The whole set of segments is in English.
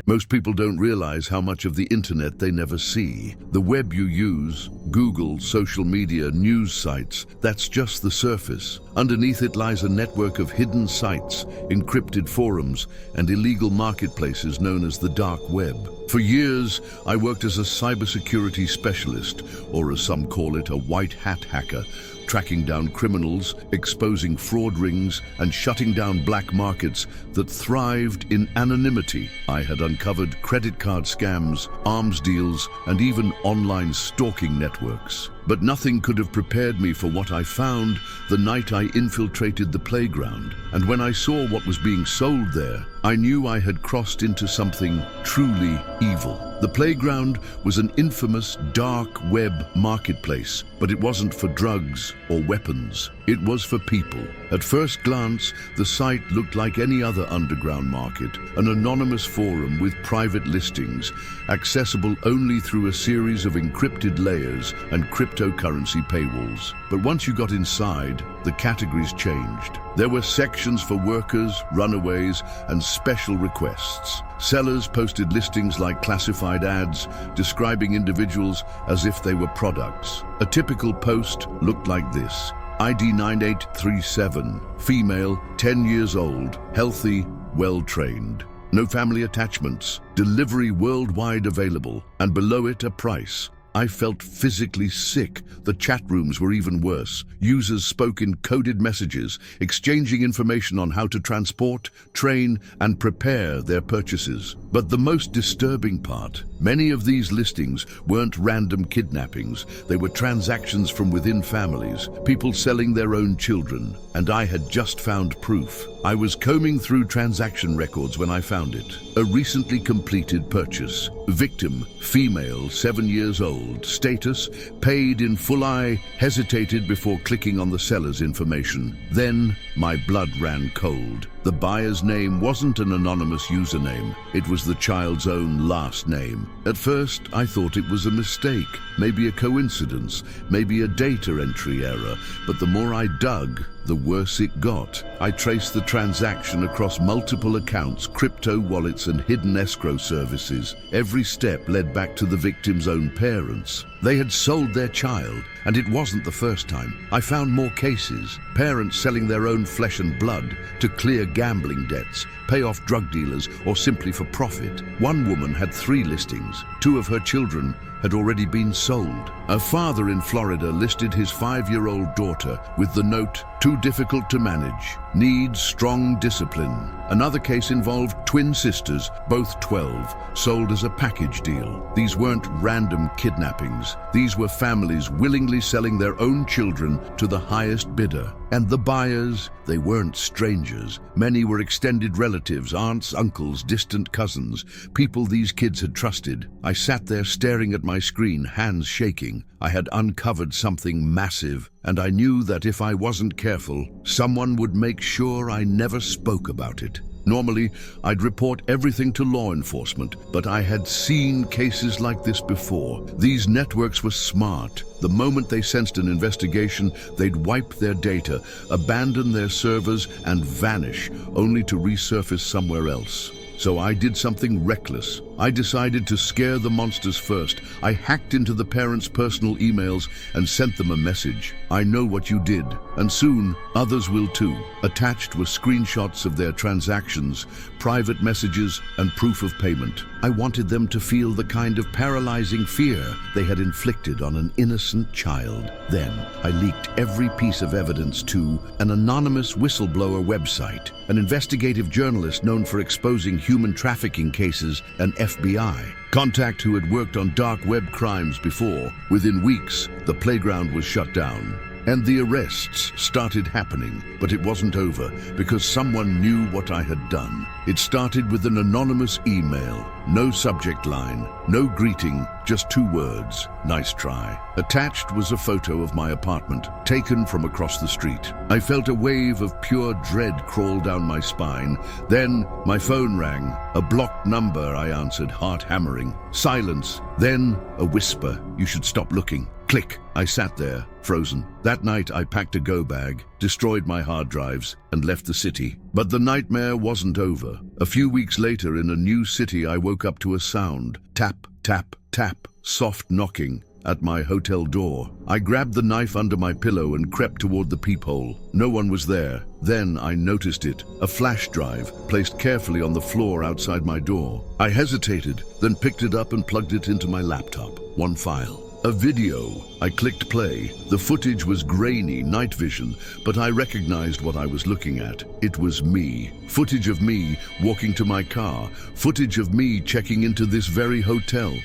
Most people don't realize how much of the internet they never see. The web you use, Google, social media, news sites, that's just the surface. Underneath it lies a network of hidden sites, encrypted forums, and illegal marketplaces known as the dark web. For years, I worked as a cybersecurity specialist, or as some call it, a white hat hacker, tracking down criminals, exposing fraud rings, and shutting down black markets that thrived in anonymity. I had uncovered credit card scams, arms deals, and even online stalking networks. But nothing could have prepared me for what I found the night I infiltrated the playground. And when I saw what was being sold there, I knew I had crossed into something truly evil. The playground was an infamous dark web marketplace, but it wasn't for drugs or weapons. It was for people. At first glance, the site looked like any other underground market, an anonymous forum with private listings, accessible only through a series of encrypted layers and cryptocurrency paywalls. But once you got inside, the categories changed. There were sections for workers, runaways, and special requests. Sellers posted listings like classified ads, describing individuals as if they were products. A typical post looked like this: ID 9837, female, 10 years old, healthy, well-trained. No family attachments, delivery worldwide available, and below it a price. I felt physically sick. The chat rooms were even worse. Users spoke in coded messages, exchanging information on how to transport, train, and prepare their purchases. But the most disturbing part, many of these listings weren't random kidnappings. They were transactions from within families, people selling their own children. And I had just found proof. I was combing through transaction records when I found it. A recently completed purchase. Victim, female, 7 years old. Status, paid in full. I hesitated before clicking on the seller's information. Then my blood ran cold. The buyer's name wasn't an anonymous username. It was the child's own last name. At first, I thought it was a mistake, maybe a coincidence, maybe a data entry error. But the more I dug, the worse it got. I traced the transaction across multiple accounts, crypto wallets, and hidden escrow services. Every step led back to the victim's own parents. They had sold their child, and it wasn't the first time. I found more cases. Parents selling their own flesh and blood to clear gambling debts, pay off drug dealers, or simply for profit. One woman had 3 listings. 2 of her children had already been sold. A father in Florida listed his 5-year-old daughter with the note, "Too difficult to manage, needs strong discipline." Another case involved twin sisters, both 12, sold as a package deal. These weren't random kidnappings. These were families willingly selling their own children to the highest bidder. And the buyers, they weren't strangers. Many were extended relatives, aunts, uncles, distant cousins, people these kids had trusted. I sat there staring at my screen, hands shaking. I had uncovered something massive, and I knew that if I wasn't careful, someone would make sure I never spoke about it. Normally, I'd report everything to law enforcement, but I had seen cases like this before. These networks were smart. The moment they sensed an investigation, they'd wipe their data, abandon their servers, and vanish, only to resurface somewhere else. So I did something reckless. I decided to scare the monsters first. I hacked into the parents' personal emails and sent them a message. "I know what you did, and soon others will too." Attached were screenshots of their transactions, private messages, and proof of payment. I wanted them to feel the kind of paralyzing fear they had inflicted on an innocent child. Then I leaked every piece of evidence to an anonymous whistleblower website, an investigative journalist known for exposing human trafficking cases, and FBI. Contact who had worked on dark web crimes before. Within weeks, the playground was shut down. And the arrests started happening, but it wasn't over because someone knew what I had done. It started with an anonymous email, no subject line, no greeting, just 2 words, "Nice try." Attached was a photo of my apartment, taken from across the street. I felt a wave of pure dread crawl down my spine. Then my phone rang. A blocked number, I answered, heart hammering. Silence. Then a whisper, "You should stop looking." Click. I sat there, frozen. That night, I packed a go bag, destroyed my hard drives, and left the city. But the nightmare wasn't over. A few weeks later, in a new city, I woke up to a sound. Tap, tap, tap, soft knocking at my hotel door. I grabbed the knife under my pillow and crept toward the peephole. No one was there. Then I noticed it, a flash drive placed carefully on the floor outside my door. I hesitated, then picked it up and plugged it into my laptop. One file. A video. I clicked play. The footage was grainy, night vision, but I recognized what I was looking at. It was me. Footage of me walking to my car. Footage of me checking into this very hotel.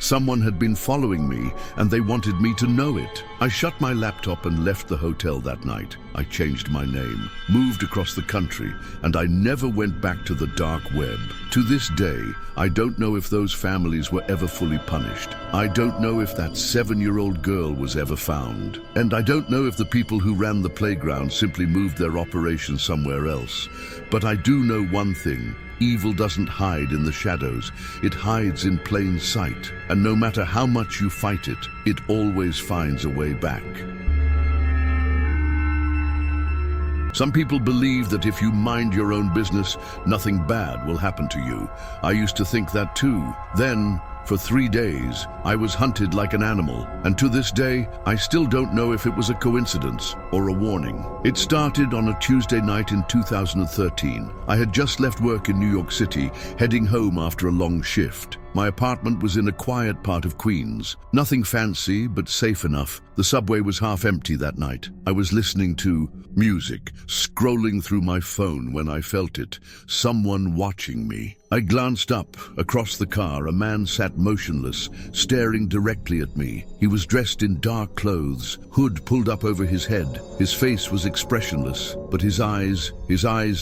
Someone had been following me, and they wanted me to know it. I shut my laptop and left the hotel that night. I changed my name, moved across the country, and I never went back to the dark web. To this day, I don't know if those families were ever fully punished. I don't know if that 7-year-old girl was ever found. And I don't know if the people who ran the playground simply moved their operation somewhere else. But I do know one thing. Evil doesn't hide in the shadows. It hides in plain sight. And no matter how much you fight it, it always finds a way back. Some people believe that if you mind your own business, nothing bad will happen to you. I used to think that too. Then, for 3 days, I was hunted like an animal, and to this day, I still don't know if it was a coincidence or a warning. It started on a Tuesday night in 2013. I had just left work in New York City, heading home after a long shift. My apartment was in a quiet part of Queens. Nothing fancy, but safe enough. The subway was half empty that night. I was listening to music, scrolling through my phone when I felt it. Someone watching me. I glanced up. Across the car, a man sat motionless, staring directly at me. He was dressed in dark clothes, hood pulled up over his head. His face was expressionless, but his eyes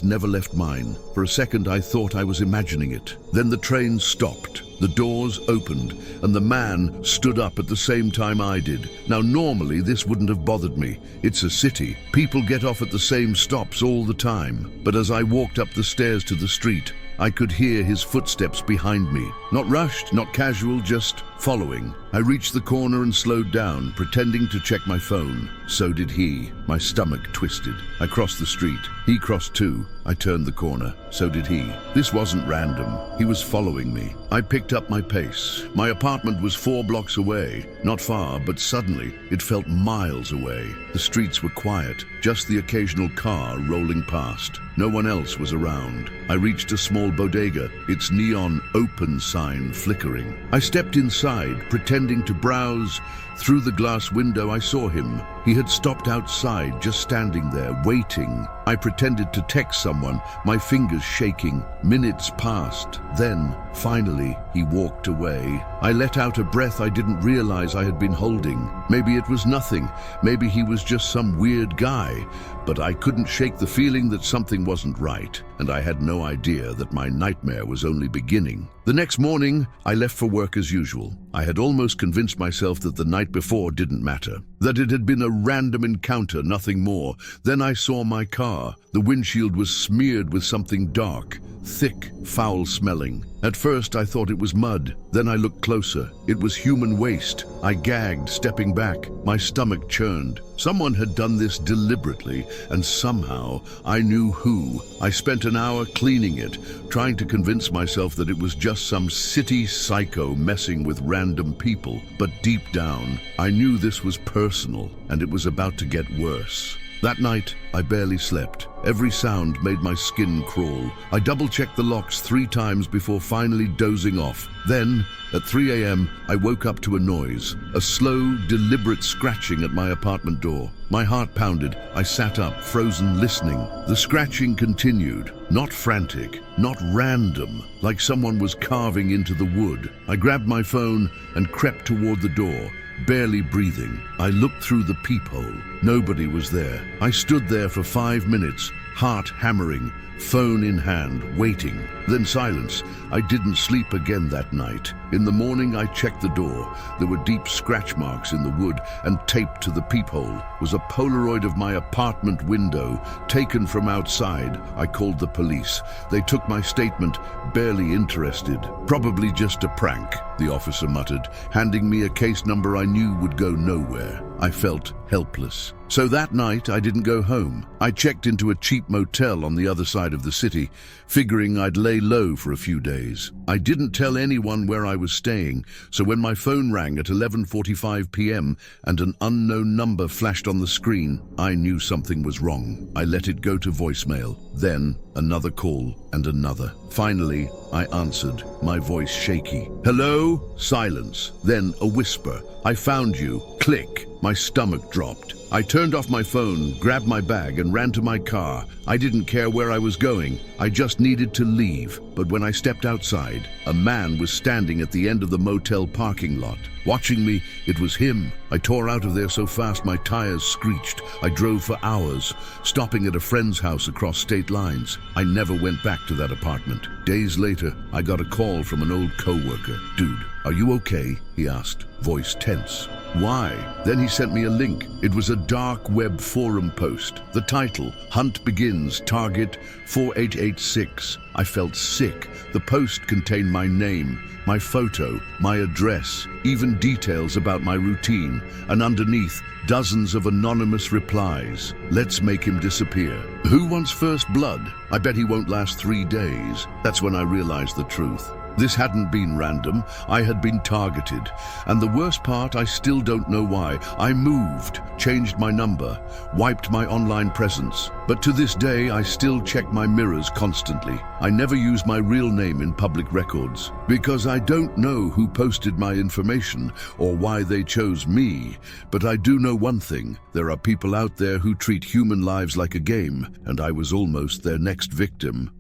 never left mine. For a second, I thought I was imagining it. Then the train stopped. The doors opened, and the man stood up at the same time I did. Now, normally, this wouldn't have bothered me. It's a city. People get off at the same stops all the time. But as I walked up the stairs to the street, I could hear his footsteps behind me. Not rushed, not casual, just following. I reached the corner and slowed down, pretending to check my phone. So did he. My stomach twisted. I crossed the street. He crossed too. I turned the corner. So did he. This wasn't random. He was following me. I picked up my pace. My apartment was 4 blocks away. Not far, but suddenly it felt miles away. The streets were quiet, just the occasional car rolling past. No one else was around. I reached a small bodega, its neon open sign flickering. I stepped inside, pretending to browse. Through the glass window, I saw him. He had stopped outside, just standing there, waiting. I pretended to text someone, my fingers shaking. Minutes passed. Then, finally, he walked away. I let out a breath I didn't realize I had been holding. Maybe it was nothing. Maybe he was just some weird guy. But I couldn't shake the feeling that something wasn't right, and I had no idea that my nightmare was only beginning. The next morning, I left for work as usual. I had almost convinced myself that the night before didn't matter, that it had been a random encounter, nothing more. Then I saw my car. The windshield was smeared with something dark, thick, foul-smelling. At first, I thought it was mud. Then I looked closer. It was human waste. I gagged, stepping back. My stomach churned. Someone had done this deliberately, and somehow I knew who. I spent an hour cleaning it, trying to convince myself that it was just some city psycho messing with random people. But deep down, I knew this was personal, and it was about to get worse. That night, I barely slept. Every sound made my skin crawl. I double-checked the locks 3 times before finally dozing off. Then, at 3 a.m., I woke up to a noise, a slow, deliberate scratching at my apartment door. My heart pounded. I sat up, frozen, listening. The scratching continued, not frantic, not random, like someone was carving into the wood. I grabbed my phone and crept toward the door. Barely breathing, I looked through the peephole. Nobody was there. I stood there for 5 minutes, heart hammering, phone in hand, waiting. Then silence. I didn't sleep again that night. In the morning, I checked the door. There were deep scratch marks in the wood, and taped to the peephole was a Polaroid of my apartment window, taken from outside. I called the police. They took my statement, barely interested. Probably just a prank, the officer muttered, handing me a case number I knew would go nowhere. I felt helpless. So that night, I didn't go home. I checked into a cheap motel on the other side of the city, figuring I'd lay low for a few days. I didn't tell anyone where I was staying, so when my phone rang at 11:45 p.m. and an unknown number flashed on the screen, I knew something was wrong. I let it go to voicemail. Then, another call and another. Finally, I answered, my voice shaky. Hello? Silence. Then a whisper. I found you. Click. My stomach dropped. I turned off my phone, grabbed my bag, and ran to my car. I didn't care where I was going. I just needed to leave. But when I stepped outside, a man was standing at the end of the motel parking lot. Watching me, it was him. I tore out of there so fast my tires screeched. I drove for hours, stopping at a friend's house across state lines. I never went back to that apartment. Days later, I got a call from an old coworker. Dude, are you okay? He asked, voice tense. Why? Then he sent me a link. It was a dark web forum post. The title, Hunt Begins, Target 4886. I felt sick. The post contained my name, my photo, my address, even details about my routine, and underneath, dozens of anonymous replies. Let's make him disappear. Who wants first blood? I bet he won't last 3 days. That's when I realized the truth. This hadn't been random. I had been targeted. And the worst part, I still don't know why. I moved, changed my number, wiped my online presence. But to this day, I still check my mirrors constantly. I never use my real name in public records because I don't know who posted my information or why they chose me. But I do know one thing. There are people out there who treat human lives like a game, and I was almost their next victim.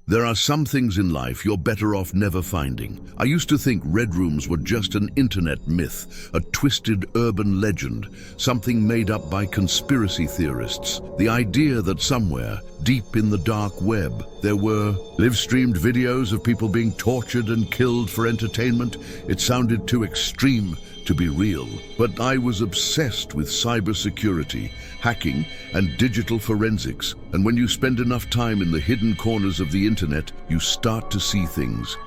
There are some things in life you're better off never finding. I used to think red rooms were just an internet myth, a twisted urban legend, something made up by conspiracy theorists. The idea that somewhere, deep in the dark web, there were live-streamed videos of people being tortured and killed for entertainment. It sounded too extreme to be real. But I was obsessed with cybersecurity, hacking, and digital forensics. And when you spend enough time in the hidden corners of the internet, you start to see things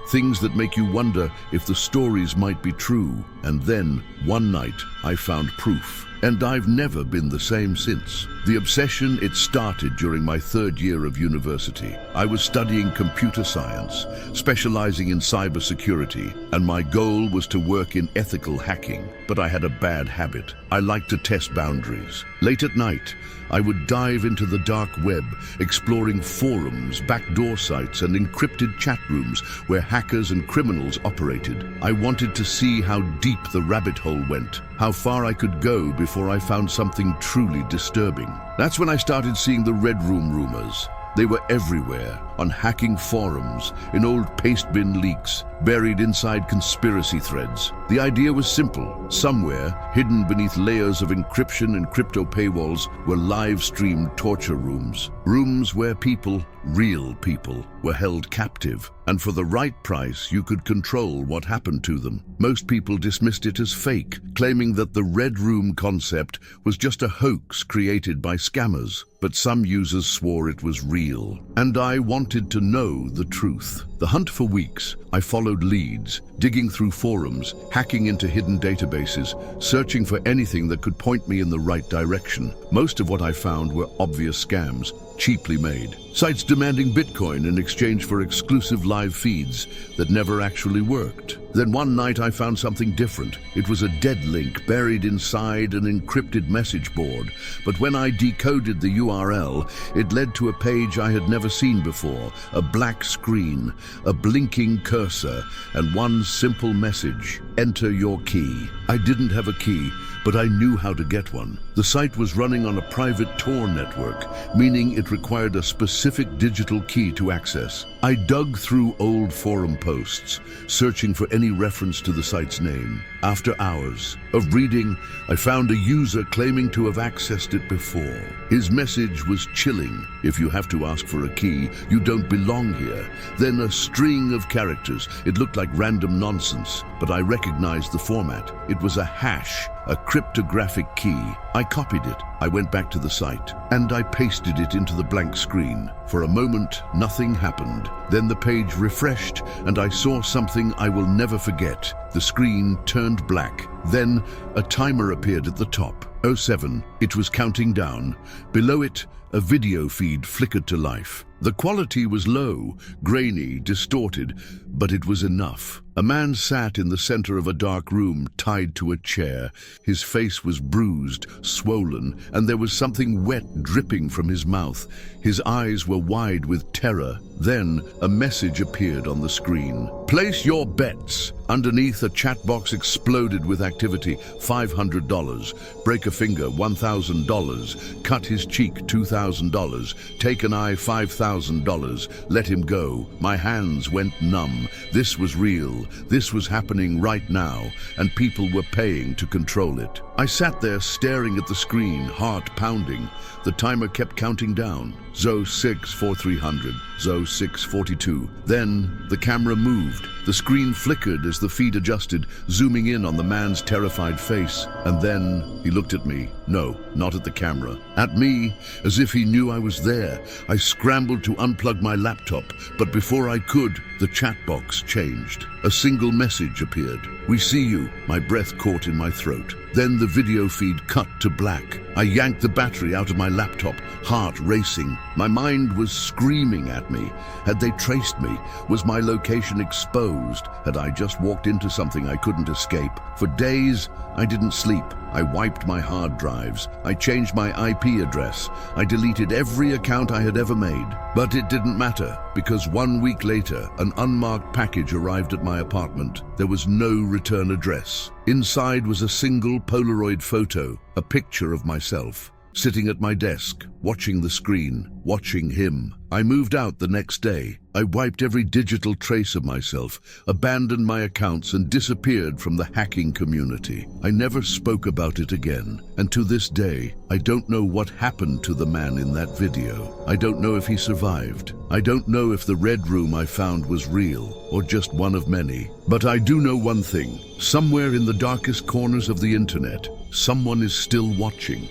that make you wonder if the stories might be true. And then, one night, I found proof. And I've never been the same since. The obsession, it started during my 3rd year of university. I was studying computer science, specializing in cybersecurity, and my goal was to work in ethical hacking. But I had a bad habit. I liked to test boundaries. Late at night, I would dive into the dark web, exploring forums, backdoor sites, and encrypted chat rooms where hackers and criminals operated. I wanted to see how deep the rabbit hole went, how far I could go before I found something truly disturbing. That's when I started seeing the Red Room rumors. They were everywhere, on hacking forums, in old paste bin leaks, buried inside conspiracy threads. The idea was simple. Somewhere, hidden beneath layers of encryption and crypto paywalls, were live-streamed torture rooms. Rooms where people, real people, were held captive. And for the right price, you could control what happened to them. Most people dismissed it as fake, claiming that the Red Room concept was just a hoax created by scammers. But some users swore it was real. And I wanted to know the truth. The hunt for weeks, I followed leads, digging through forums, hacking into hidden databases, searching for anything that could point me in the right direction. Most of what I found were obvious scams, cheaply made. Sites demanding Bitcoin in exchange for exclusive live feeds that never actually worked. Then one night I found something different. It was a dead link buried inside an encrypted message board. But when I decoded the URL, it led to a page I had never seen before, a black screen, a blinking cursor, and one simple message: enter your key. I didn't have a key, but I knew how to get one. The site was running on a private Tor network, meaning it required a specific digital key to access. I dug through old forum posts, searching for any reference to the site's name. After hours of reading, I found a user claiming to have accessed it before. His message was chilling. If you have to ask for a key, you don't belong here. Then a string of characters. It looked like random nonsense, but I recognized the format. It was a hash, a cryptographic key. I copied it. I went back to the site, and I pasted it into the blank screen. For a moment, nothing happened. Then the page refreshed, and I saw something I will never forget. The screen turned black. Then a timer appeared at the top. 07. It was counting down. Below it, a video feed flickered to life. The quality was low, grainy, distorted, but it was enough. A man sat in the center of a dark room, tied to a chair. His face was bruised, swollen, and there was something wet dripping from his mouth. His eyes were wide with terror. Then a message appeared on the screen. Place your bets. Underneath, a chat box exploded with activity. $500. Break a finger, $1,000. Cut his cheek, $2,000. Take an eye, $5,000. Let him go. My hands went numb. This was real. This was happening right now, and people were paying to control it. I sat there staring at the screen, heart pounding. The timer kept counting down. Zo 6 4300, Zo 642. Then the camera moved. The screen flickered as the feed adjusted, zooming in on the man's terrified face. And then he looked at me. No, not at the camera. At me, as if he knew I was there. I scrambled to unplug my laptop, but before I could, the chat box changed. A single message appeared. We see you. My breath caught in my throat. Then the video feed cut to black. I yanked the battery out of my laptop, heart racing. My mind was screaming at me. Had they traced me? Was my location exposed? Had I just walked into something I couldn't escape? For days, I didn't sleep. I wiped my hard drives. I changed my IP address. I deleted every account I had ever made. But it didn't matter, because 1 week later, an unmarked package arrived at my apartment. There was no return address. Inside was a single Polaroid photo, a picture of myself, sitting at my desk, watching the screen, watching him. I moved out the next day. I wiped every digital trace of myself, abandoned my accounts, and disappeared from the hacking community. I never spoke about it again. And to this day, I don't know what happened to the man in that video. I don't know if he survived. I don't know if the red room I found was real or just one of many. But I do know one thing. Somewhere in the darkest corners of the internet, someone is still watching.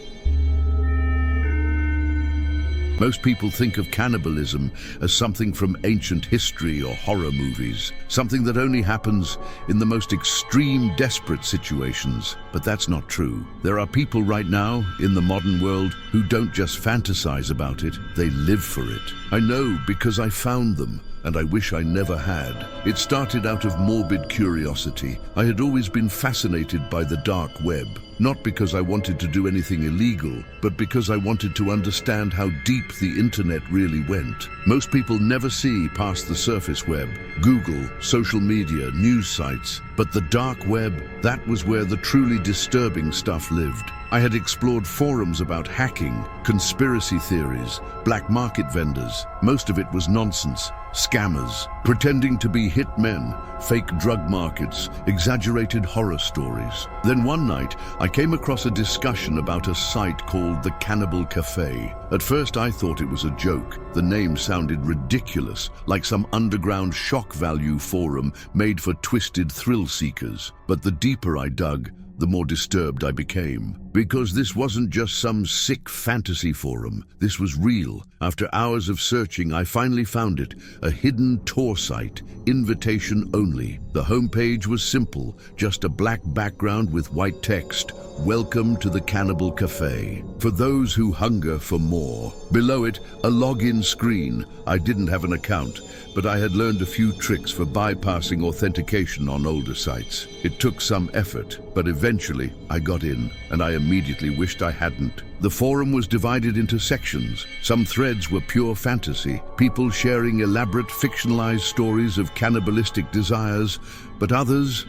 Most people think of cannibalism as something from ancient history or horror movies, something that only happens in the most extreme, desperate situations. But that's not true. There are people right now in the modern world who don't just fantasize about it, they live for it. I know because I found them, and I wish I never had. It started out of morbid curiosity. I had always been fascinated by the dark web, not because I wanted to do anything illegal, but because I wanted to understand how deep the internet really went. Most people never see past the surface web, Google, social media, news sites, but the dark web, that was where the truly disturbing stuff lived. I had explored forums about hacking, conspiracy theories, black market vendors. Most of it was nonsense. Scammers, pretending to be hitmen, fake drug markets, exaggerated horror stories. Then one night, I came across a discussion about a site called the Cannibal Cafe. At first, I thought it was a joke. The name sounded ridiculous, like some underground shock value forum made for twisted thrill seekers. But the deeper I dug, the more disturbed I became. Because this wasn't just some sick fantasy forum. This was real. After hours of searching, I finally found it, a hidden Tor site, invitation only. The homepage was simple, just a black background with white text. Welcome to the Cannibal Cafe. For those who hunger for more. Below it, a login screen. I didn't have an account, but I had learned a few tricks for bypassing authentication on older sites. It took some effort, but eventually I got in, and I immediately wished I hadn't. The forum was divided into sections. Some threads were pure fantasy, people sharing elaborate fictionalized stories of cannibalistic desires, but others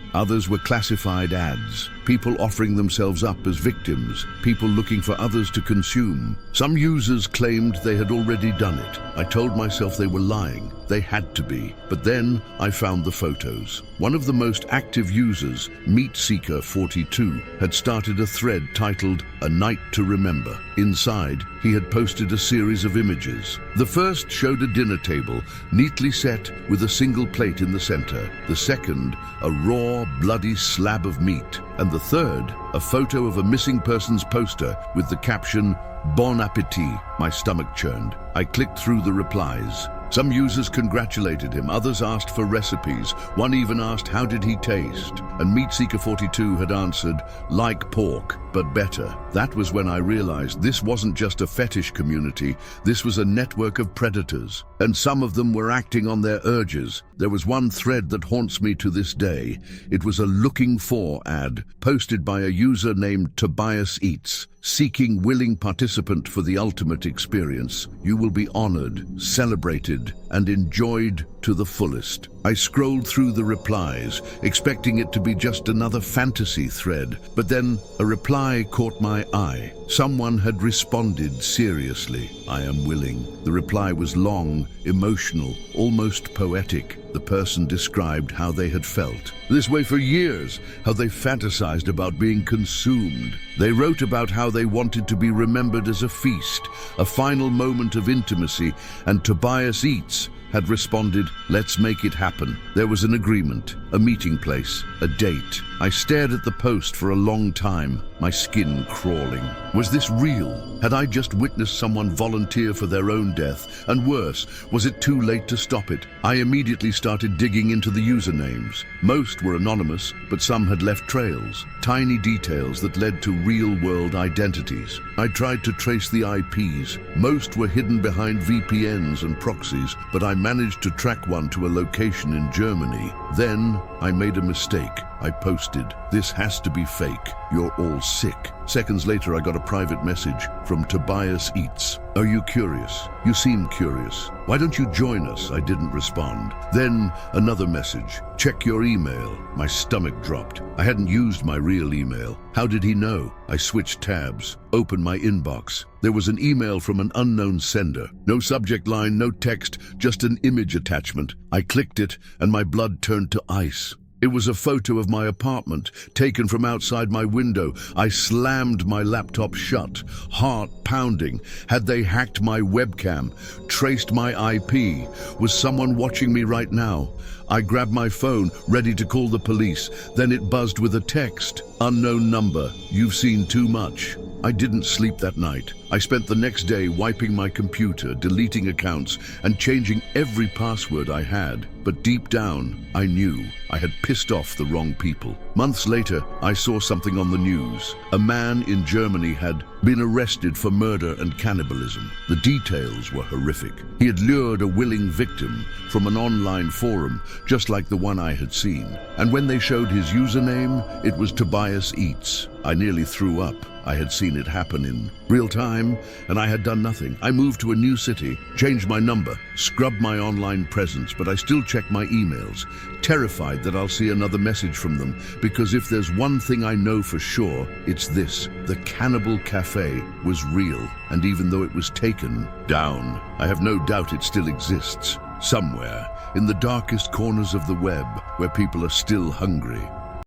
were classified ads. People offering themselves up as victims, people looking for others to consume. Some users claimed they had already done it. I told myself they were lying. They had to be. But then I found the photos. One of the most active users, MeatSeeker42, had started a thread titled "A Night to Remember." Inside, he had posted a series of images. The first showed a dinner table, neatly set with a single plate in the center. The second, a raw, bloody slab of meat. And the third, a photo of a missing persons poster with the caption, "Bon appétit." My stomach churned. I clicked through the replies. Some users congratulated him, others asked for recipes. One even asked, how did he taste? And MeatSeeker42 had answered, like pork, but better. That was when I realized this wasn't just a fetish community, this was a network of predators. And some of them were acting on their urges. There was one thread that haunts me to this day. It was a looking for ad, posted by a user named Tobias Eats, seeking willing participant for the ultimate experience. You will be honored, celebrated, and enjoyed to the fullest. I scrolled through the replies, expecting it to be just another fantasy thread, but then a reply caught my eye. Someone had responded seriously. I am willing. The reply was long, emotional, almost poetic. The person described how they had felt this way for years, how they fantasized about being consumed. They wrote about how they wanted to be remembered as a feast, a final moment of intimacy, and Tobias Eats had responded, let's make it happen. There was an agreement, a meeting place, a date. I stared at the post for a long time, my skin crawling. Was this real? Had I just witnessed someone volunteer for their own death? And worse, was it too late to stop it? I immediately started digging into the usernames. Most were anonymous, but some had left trails, tiny details that led to real-world identities. I tried to trace the IPs. Most were hidden behind VPNs and proxies, but I managed to track one to a location in Germany. Then I made a mistake. I posted, "This has to be fake. You're all sick." Seconds later, I got a private message from Tobias Eats. "Are you curious? You seem curious. Why don't you join us?" I didn't respond. Then another message. "Check your email." My stomach dropped. I hadn't used my real email. How did he know? I switched tabs, opened my inbox. There was an email from an unknown sender. No subject line, no text, just an image attachment. I clicked it and my blood turned to ice. It was a photo of my apartment, taken from outside my window. I slammed my laptop shut, heart pounding. Had they hacked my webcam, traced my IP? Was someone watching me right now? I grabbed my phone, ready to call the police. Then it buzzed with a text. "Unknown number. You've seen too much." I didn't sleep that night. I spent the next day wiping my computer, deleting accounts, and changing every password I had. But deep down, I knew I had pissed off the wrong people. Months later, I saw something on the news. A man in Germany had been arrested for murder and cannibalism. The details were horrific. He had lured a willing victim from an online forum, just like the one I had seen. And when they showed his username, it was Tobias Eats. I nearly threw up. I had seen it happen in real time, and I had done nothing. I moved to a new city, changed my number, scrubbed my online presence, but I still check my emails, terrified that I'll see another message from them, because if there's one thing I know for sure, it's this: the Cannibal Cafe was real, and even though it was taken down, I have no doubt it still exists, somewhere in the darkest corners of the web, where people are still hungry.